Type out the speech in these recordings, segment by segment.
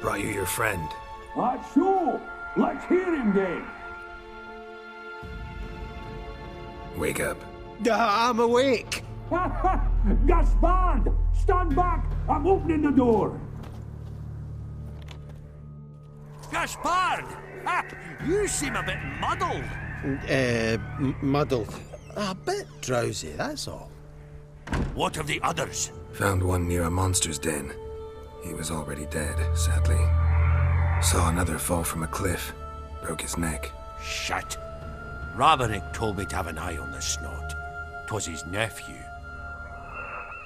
brought you your friend. Sure. Let's hear him then. Wake up. I'm awake. Gaspard! Stand back! I'm opening the door. Gaspard! Ha! You seem a bit muddled. Muddled. A bit drowsy, that's all. What of the others? Found one near a monster's den. He was already dead, sadly. Saw another fall from a cliff. Broke his neck. Shit. Ravenick told me to have an eye on the snot. 'Twas his nephew.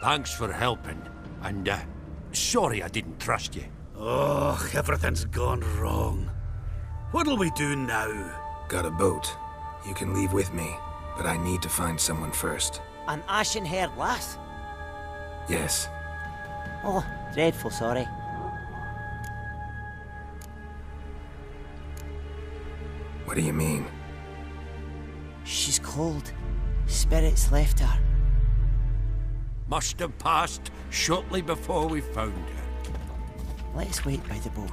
Thanks for helping, and sorry I didn't trust you. Oh, everything's gone wrong. What'll we do now? Got a boat. You can leave with me, but I need to find someone first. An ashen-haired lass? Yes. Oh, dreadful sorry. What do you mean? She's cold. Spirits left her. Must have passed shortly before we found her. Let's wait by the boat.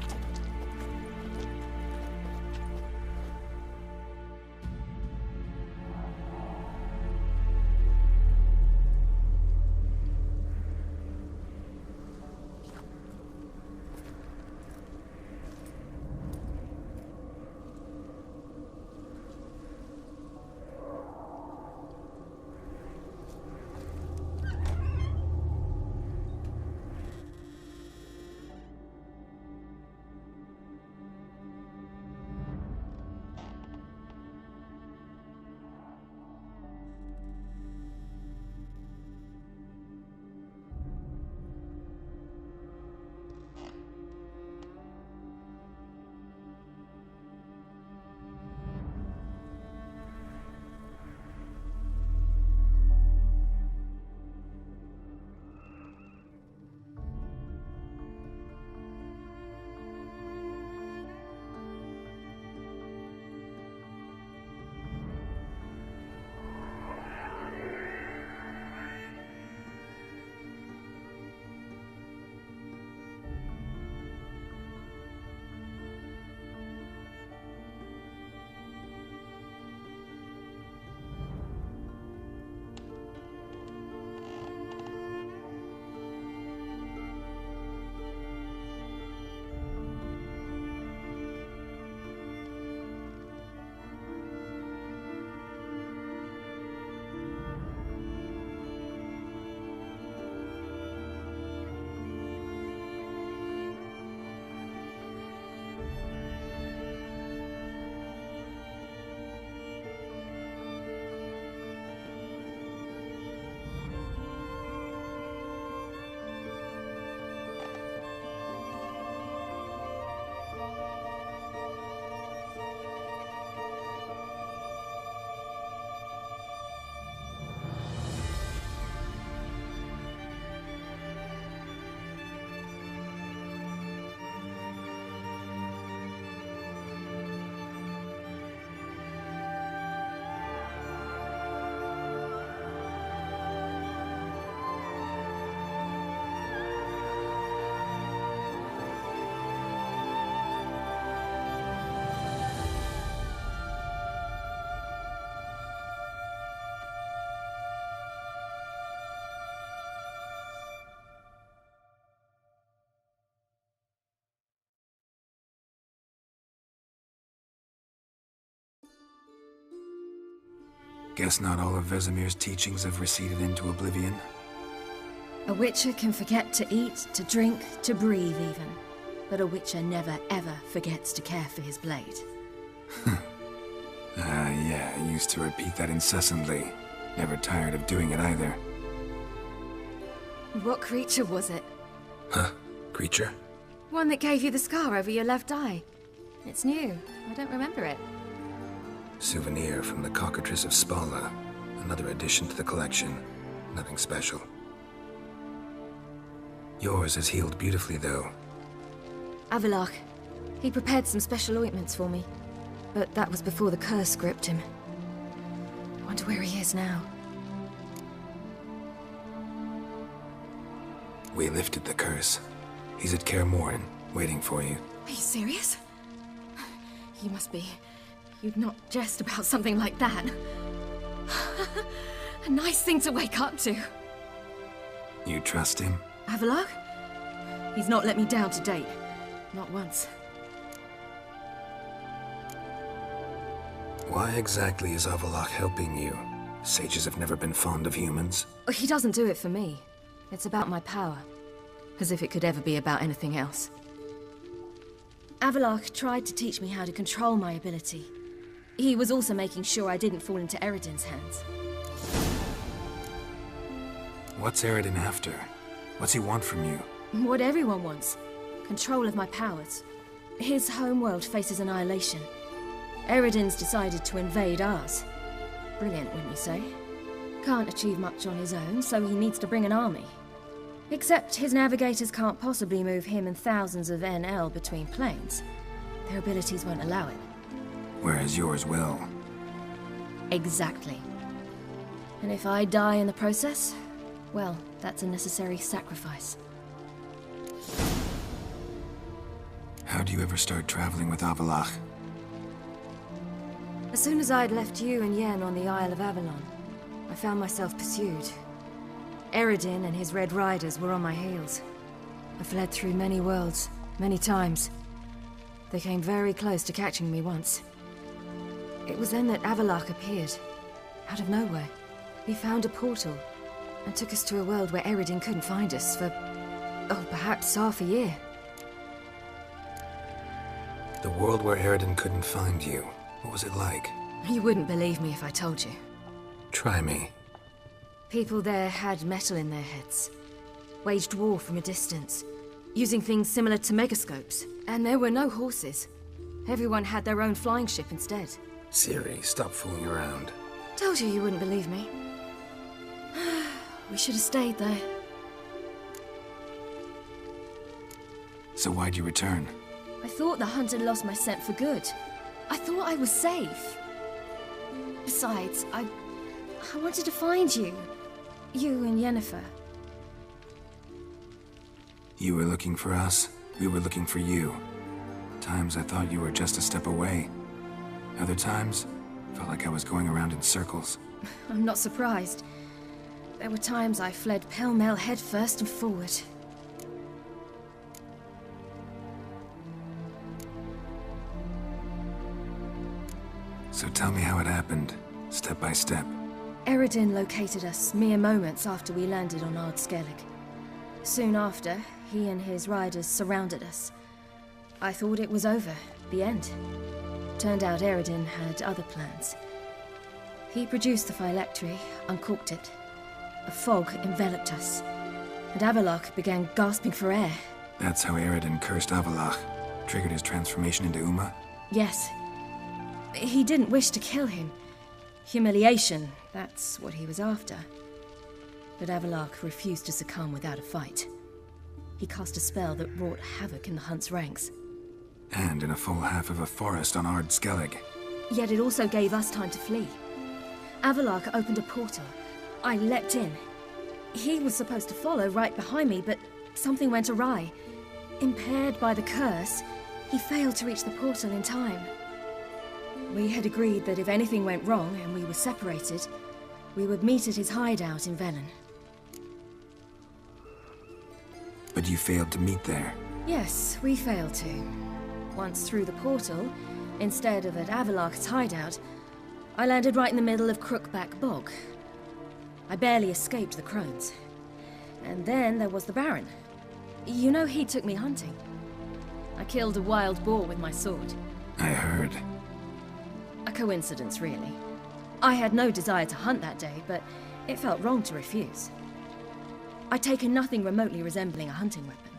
Guess not all of Vesemir's teachings have receded into oblivion. A witcher can forget to eat, to drink, to breathe even. But a witcher never ever forgets to care for his blade. Yeah, I used to repeat that incessantly. Never tired of doing it either. What creature was it? Huh? Creature? One that gave you the scar over your left eye. It's new. I don't remember it. Souvenir from the Cockatrice of Spala. Another addition to the collection. Nothing special. Yours has healed beautifully, though. Avalach. He prepared some special ointments for me. But that was before the curse gripped him. Wonder where he is now. We lifted the curse. He's at Kaer Morhen. waiting for you. Are you serious? You must be. You'd not jest about something like that. A nice thing to wake up to. You trust him? Avallac'h? He's not let me down to date. Not once. Why exactly is Avallac'h helping you? Sages have never been fond of humans. He doesn't do it for me. It's about my power. As if it could ever be about anything else. Avallac'h tried to teach me how to control my ability. He was also making sure I didn't fall into Eredin's hands. What's Eredin after? What's he want from you? What everyone wants. Control of my powers. His homeworld faces annihilation. Eredin's decided to invade ours. Brilliant, wouldn't you say? Can't achieve much on his own, so he needs to bring an army. Except his navigators can't possibly move him and thousands of NL between planes. Their abilities won't allow it. Whereas yours will. Exactly. And if I die in the process, well, that's a necessary sacrifice. How'd you ever start traveling with Avallac'h? As soon as I'd left you and Yen on the Isle of Avalon, I found myself pursued. Eredin and his Red Riders were on my heels. I fled through many worlds, many times. They came very close to catching me once. It was then that Avallac'h appeared, out of nowhere. He found a portal, and took us to a world where Eredin couldn't find us for, oh, perhaps half a year. The world where Eredin couldn't find you. What was it like? You wouldn't believe me if I told you. Try me. People there had metal in their heads. Waged war from a distance, using things similar to megascopes. And there were no horses. Everyone had their own flying ship instead. Ciri, stop fooling around. Told you wouldn't believe me. We should have stayed there. So why'd you return? I thought the hunt had lost my scent for good. I thought I was safe. Besides, I wanted to find you. You and Yennefer. You were looking for us. We were looking for you. Times I thought you were just a step away. Other times, felt like I was going around in circles. I'm not surprised. There were times I fled pell-mell headfirst and forward. So tell me how it happened, step by step. Eredin located us mere moments after we landed on Ard Skellig. Soon after, he and his riders surrounded us. I thought it was over, the end. Turned out Eredin had other plans. He produced the phylactery, uncorked it. A fog enveloped us, and Avallac'h began gasping for air. That's how Eredin cursed Avallac'h, triggered his transformation into Uma? Yes. He didn't wish to kill him. Humiliation, that's what he was after. But Avallac'h refused to succumb without a fight. He cast a spell that wrought havoc in the hunt's ranks. And in a full half of a forest on Ard Skellig. Yet it also gave us time to flee. Avallac'h opened a portal. I leapt in. He was supposed to follow right behind me, but something went awry. Impaired by the curse, he failed to reach the portal in time. We had agreed that if anything went wrong and we were separated, we would meet at his hideout in Velen. But you failed to meet there. Yes, we failed to. Once through the portal, instead of at Avallac'h's hideout, I landed right in the middle of Crookback Bog. I barely escaped the crones. And then there was the Baron. You know he took me hunting. I killed a wild boar with my sword. I heard. A coincidence, really. I had no desire to hunt that day, but it felt wrong to refuse. I'd taken nothing remotely resembling a hunting weapon.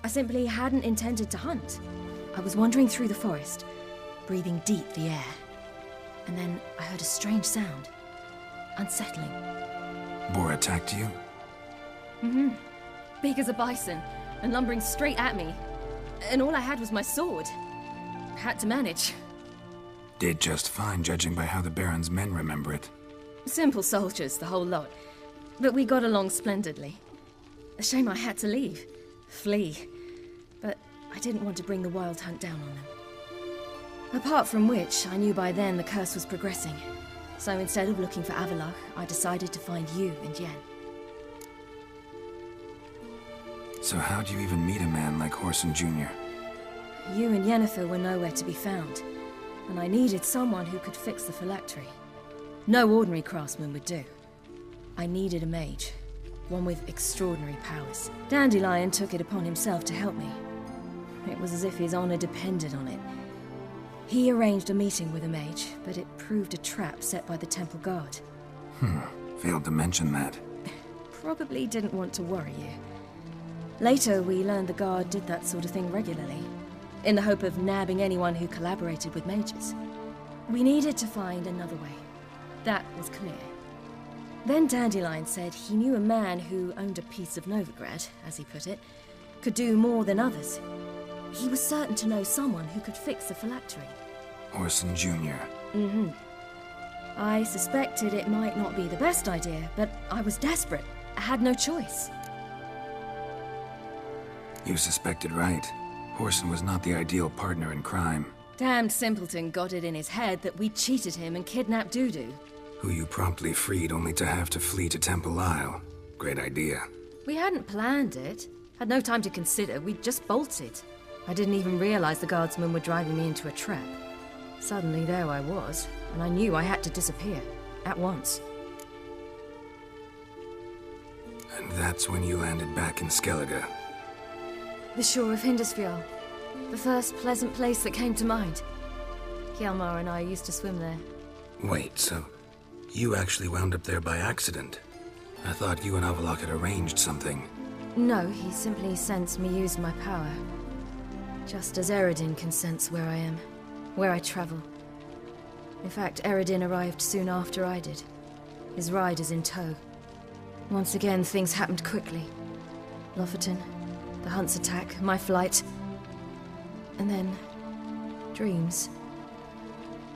I simply hadn't intended to hunt. I was wandering through the forest, breathing deep the air. And then I heard a strange sound. Unsettling. Boar attacked you? Mm-hmm. Big as a bison, and lumbering straight at me. And all I had was my sword. Had to manage. Did just fine, judging by how the Baron's men remember it. Simple soldiers, the whole lot. But we got along splendidly. A shame I had to leave. Flee. But I didn't want to bring the Wild Hunt down on them. Apart from which, I knew by then the curse was progressing. So instead of looking for Avallac'h, I decided to find you and Yen. So how'd you even meet a man like Whoreson Jr.? You and Yennefer were nowhere to be found, and I needed someone who could fix the phylactery. No ordinary craftsman would do. I needed a mage, one with extraordinary powers. Dandelion took it upon himself to help me. It was as if his honor depended on it. He arranged a meeting with a mage, but it proved a trap set by the temple guard. Failed to mention that. Probably didn't want to worry you. Later, we learned the guard did that sort of thing regularly, in the hope of nabbing anyone who collaborated with mages. We needed to find another way. That was clear. Then Dandelion said he knew a man who owned a piece of Novigrad, as he put it, could do more than others. He was certain to know someone who could fix the phylactery. Whoreson Jr. I suspected it might not be the best idea, but I was desperate. I had no choice. You suspected right. Whoreson was not the ideal partner in crime. Damned simpleton got it in his head that we cheated him and kidnapped Dudu. Who you promptly freed only to have to flee to Temple Isle. Great idea. We hadn't planned it. Had no time to consider, we just bolted. I didn't even realize the guardsmen were driving me into a trap. Suddenly there I was, and I knew I had to disappear. At once. And that's when you landed back in Skellige. The shore of Hindisfjall. The first pleasant place that came to mind. Hjalmar and I used to swim there. Wait, so you actually wound up there by accident? I thought you and Avallac'h had arranged something. No, he simply sensed me use my power. Just as Eredin can sense where I am, where I travel. In fact, Eredin arrived soon after I did. His riders in tow. Once again, things happened quickly. Lofoten, the Hunt's attack, my flight. And then, dreams.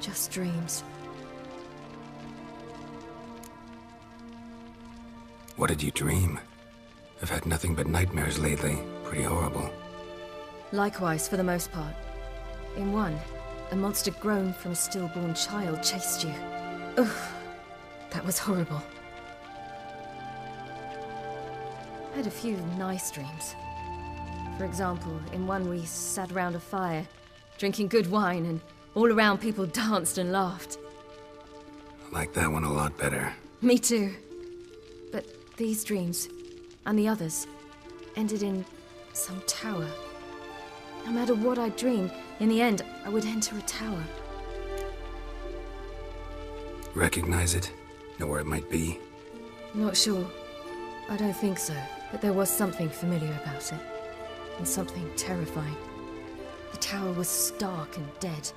Just dreams. What did you dream? I've had nothing but nightmares lately. Pretty horrible. Likewise, for the most part. In one, a monster grown from a stillborn child chased you. Ugh, that was horrible. I had a few nice dreams. For example, in one we sat around a fire, drinking good wine, and all around people danced and laughed. I like that one a lot better. Me too. But these dreams, and the others, ended in some tower. No matter what I dreamed, in the end, I would enter a tower. Recognize it? Know where it might be? Not sure. I don't think so. But there was something familiar about it. And something terrifying. The tower was stark and dead.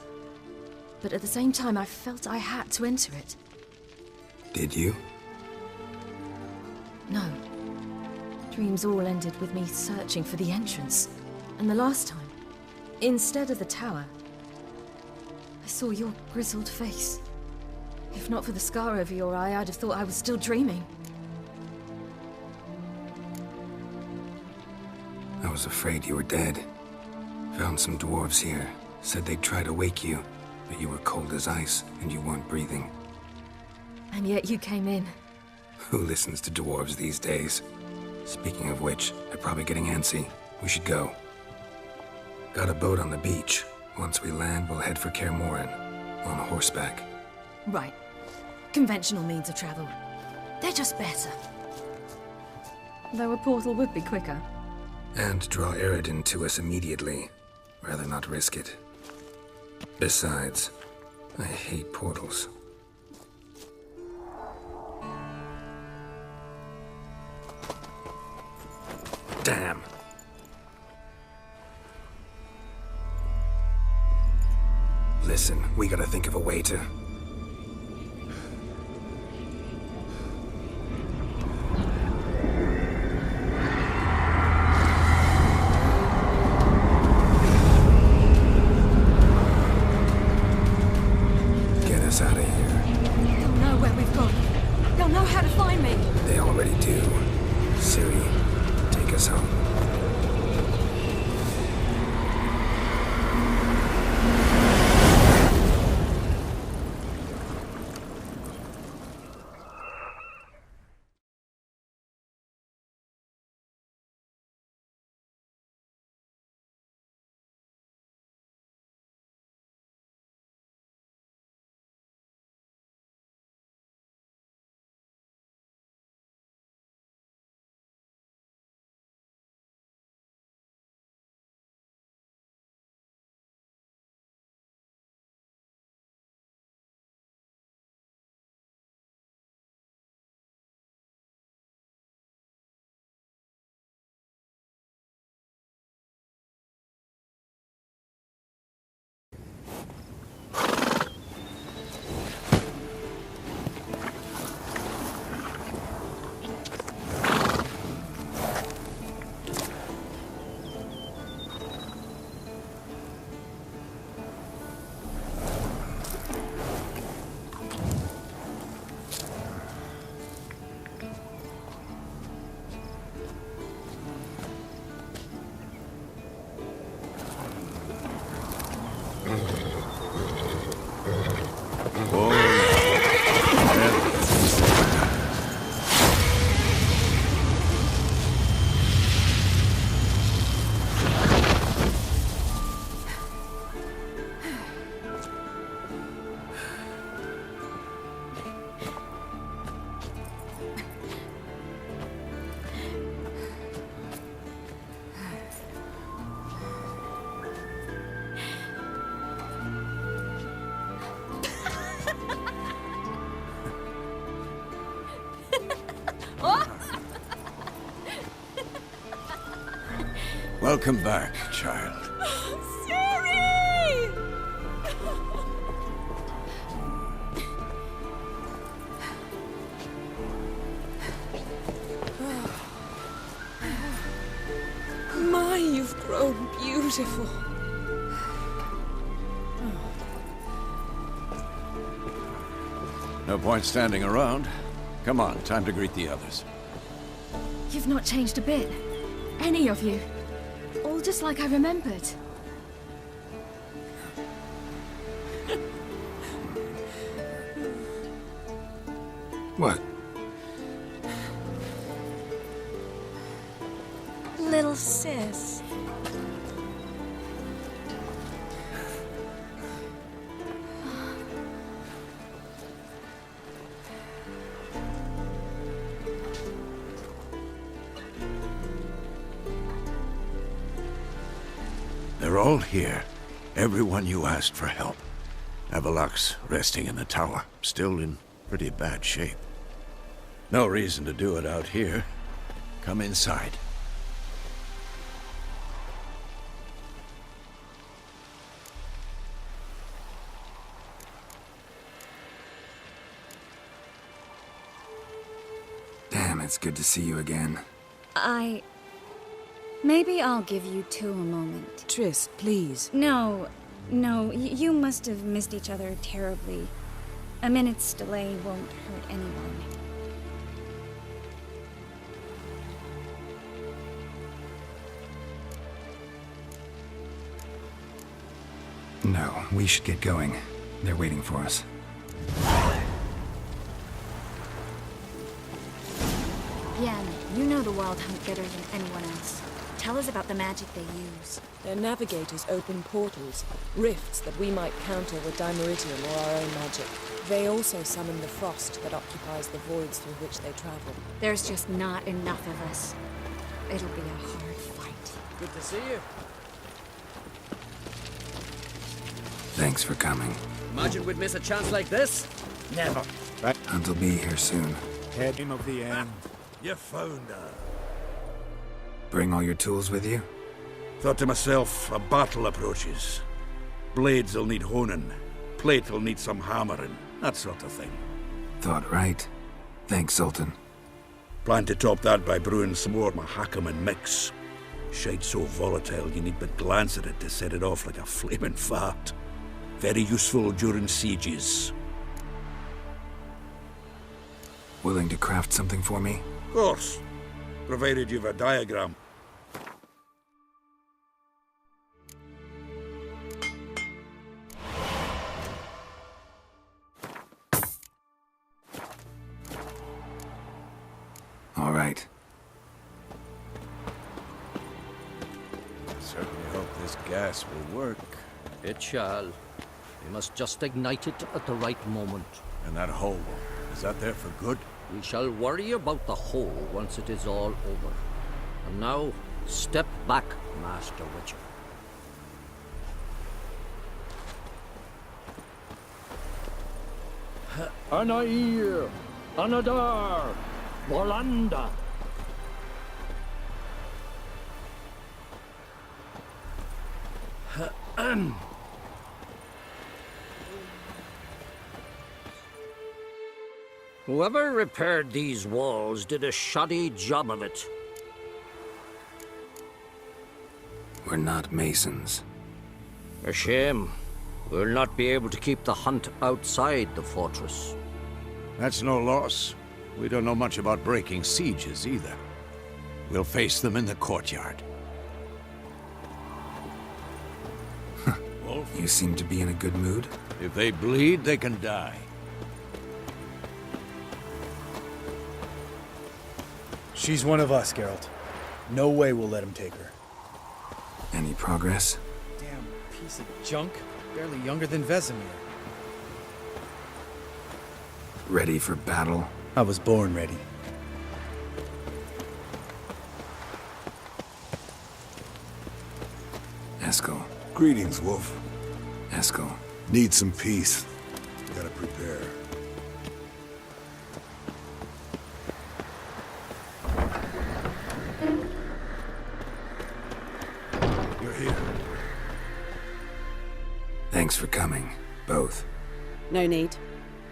But at the same time, I felt I had to enter it. Did you? No. Dreams all ended with me searching for the entrance. And the last time, instead of the tower, I saw your grizzled face. If not for the scar over your eye, I'd have thought I was still dreaming. I was afraid you were dead. Found some dwarves here. Said they'd try to wake you, but you were cold as ice and you weren't breathing. And yet you came in. Who listens to dwarves these days? Speaking of which, they're probably getting antsy. We should go. Got a boat on the beach. Once we land, we'll head for Kaer Morhen. On horseback. Right. Conventional means of travel. They're just better. Though a portal would be quicker. And draw Eredin to us immediately. Rather not risk it. Besides, I hate portals. Damn. Listen, we gotta think of a way to... Get us out of here. They'll know where we've gone. They'll know how to find me. They already do. Ciri, take us home. Welcome back, child. Ciri! My, you've grown beautiful. No point standing around. Come on, time to greet the others. You've not changed a bit. Any of you. All just like I remembered. What? Little sis. They're all here. Everyone you asked for help. Avalok's resting in the tower, still in pretty bad shape. No reason to do it out here. Come inside. Damn, it's good to see you again. Maybe I'll give you two a moment. Triss, please. No, you must have missed each other terribly. A minute's delay won't hurt anyone. No, we should get going. They're waiting for us. Bien, you know the Wild Hunt better than anyone else. Tell us about the magic they use. Their navigators open portals, rifts that we might counter with Dimeridium or our own magic. They also summon the frost that occupies the voids through which they travel. There's just not enough of us. It'll be a hard fight. Good to see you. Thanks for coming. Imagine we'd miss a chance like this? Never. Hunt will be here soon. Head of the end. You found her. Bring all your tools with you? Thought to myself, a battle approaches. Blades will need honing. Plate will need some hammering. That sort of thing. Thought right. Thanks, Sultan. Plan to top that by brewing some more Mahakaman mix. Shite so volatile you need but glance at it to set it off like a flaming fart. Very useful during sieges. Willing to craft something for me? Of course. Provided you've a diagram. All right. Certainly hope this gas will work. It shall. We must just ignite it at the right moment. And that hole, is that there for good? We shall worry about the hole once it is all over. And now, step back, Master Witcher. Anair, Anadar, Volanda. Whoever repaired these walls did a shoddy job of it. We're not masons. A shame. We'll not be able to keep the hunt outside the fortress. That's no loss. We don't know much about breaking sieges either. We'll face them in the courtyard. You seem to be in a good mood. If they bleed, they can die. She's one of us, Geralt. No way we'll let him take her. Any progress? Damn piece of junk. Barely younger than Vesemir. Ready for battle? I was born ready. Eskel. Greetings, Wolf. Eskel. Need some peace. Gotta prepare. Thanks for coming, both. No need.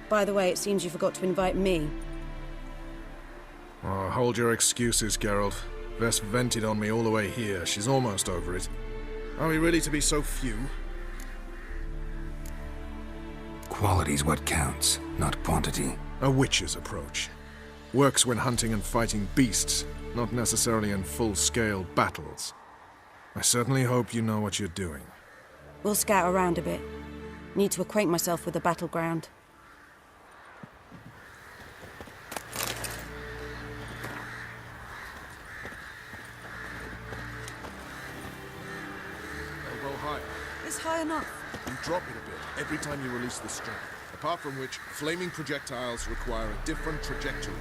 By the way, it seems you forgot to invite me. Oh, hold your excuses, Geralt. Vess vented on me all the way here. She's almost over it. Are we really to be so few? Quality's what counts, not quantity. A witch's approach. Works when hunting and fighting beasts, not necessarily in full-scale battles. I certainly hope you know what you're doing. We'll scout around a bit. Need to acquaint myself with the battleground. Elbow higher. It's high enough. You drop it a bit every time you release the string. Apart from which, flaming projectiles require a different trajectory.